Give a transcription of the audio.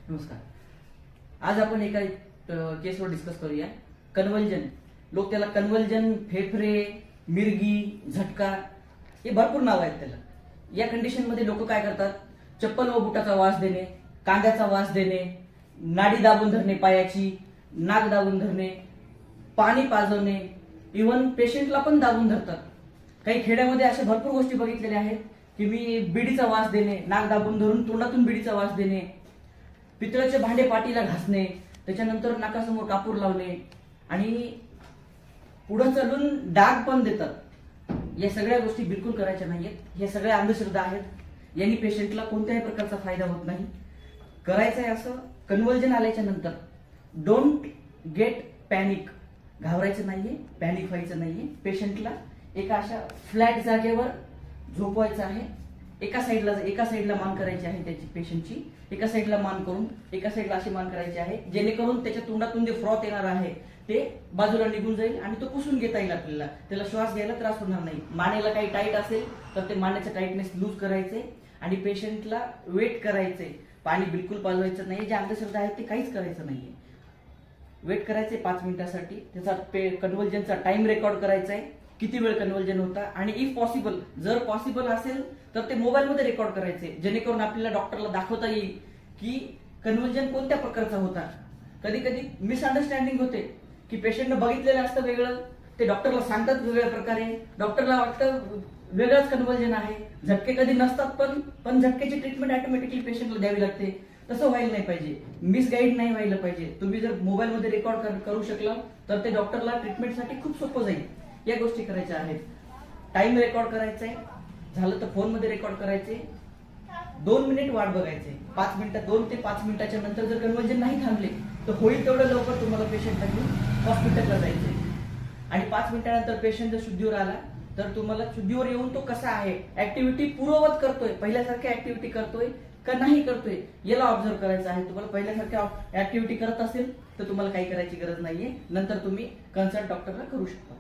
नमस्कार. आज आपण एका केसवर डिस्कस करूया. कन्व्हल्जन. लोक त्याला कन्व्हल्जन, फेफरे, मिरगी, झटका हे भरपूर नाव आहेत त्याला. या कंडिशन मध्ये लोक काय करतात? चप्पल व बुटाचा वास देणे, कांद्याचा वास देणे, नाडी दाबून धरणे, पायाची नाक दाबून धरणे, पाणी पाजवणे, इव्हन पेशंटला पण दाबून धरतात. काही खेड्यामध्ये अशा भरपूर गोष्टी बघितलेल्या आहेत की मी बिडीचा वास देणे, नाक दाबून धरून तोंडातून बिडीचा वास देणे, पितळेचे भांडे पाठीला घासणे, त्याच्यानंतर नाकासमोर कापूर लावणे आणि पुढे चालून डाग पण देतात. या सगळ्या गोष्टी बिलकुल करायच्या नाहीयेत. हे सगळ्या अंधश्रद्धा आहेत. यांनी पेशंटला कोणत्याही प्रकारचा फायदा होत नाही. करायचं आहे असं, कन्व्हल्जन आल्याच्या नंतर डोंट गेट पॅनिक. घाबरायचं नाहीये, पॅनिक व्हायचं नाहीये. पेशंटला एका अशा फ्लॅट जागेवर झोपवायचं आहे. एका साईडला मान करायची आहे त्याची, पेशंटची एका साईडला मान करून एका साईडला अशी मान करायची आहे, जेणेकरून त्याच्या तोंडातून जे फ्रॉथ येणार आहे ते बाजूला निघून जाईल आणि तो पुसून घेता येईल आपल्याला. त्याला श्वास घ्यायला त्रास होणार नाही. मानेला काही टाईट असेल तर ते मानेचं टाईटनेस लूज करायचे आणि पेशंटला वेट करायचे. पाणी बिलकुल पाजवायचं नाही. जे अंधश्रद्धा आहेत ते काहीच करायचं नाहीये. वेट करायचे 5 मिनिटासाठी. त्याचा कन्व्हल्जनचा टाइम रेकॉर्ड करायचा आहे, किती वेळ कन्व्हल्जन होता, आणि इफ पॉसिबल, जर पॉसिबल असेल तर ते मोबाईल मध्ये रेकॉर्ड करायचे, जेणेकरून आपल्याला डॉक्टरला दाखवता येईल की कन्व्हल्जन कोणत्या प्रकारचा होता. कधी कधी मिसअंडरस्टँडिंग होते की पेशंटनं बघितलेलं असतं वेगळं, ते डॉक्टरला सांगतात वेगळ्या प्रकारे, डॉक्टरला वाटतं वेगळंच कन्व्हल्जन आहे. झटके कधी नसतात, पण झटकेची ट्रीटमेंट ऑटोमॅटिकली पेशंटला द्यावी लागते. तसं व्हायला नाही पाहिजे. मिसगाईड नाही व्हायला पाहिजे. तुम्ही जर मोबाईल मध्ये रेकॉर्ड करू शकला तर ते डॉक्टरला ट्रीटमेंटसाठी खूप सोपं जाईल. या गोष्टी करायच्या आहेत. टाइम रेकॉर्ड करायचा आहे, झालं तर फोन मध्ये रेकॉर्ड करायचे. 2 मिनिट वाट बघायचे. 5 मिनिटं, 2 ते 5 मिनिटाच्या नंतर जर कन्व्हल्जन नाही थांबले तर होईल तेवढं लवकर तुम्हाला पेशंटला घेऊन हॉस्पिटलला जायचे. आणि 5 मिनिटानंतर पेशंट जर शुद्धीवर आला तर तुम्हाला शुद्धीवर येऊन तो कसा आहे, ऍक्टिव्हिटी पूर्ववत करतोय, पहिल्यासारख्या ऍक्टिव्हिटी करतोय का नाही करतोय, याला ऑब्झर्व करायचं आहे. तुम्हाला पहिल्यासारख्या ऍक्टिव्हिटी करत असेल तर तुम्हाला काही करायची गरज नाहीये. नंतर तुम्ही कन्सल्ट डॉक्टरला करू शकता.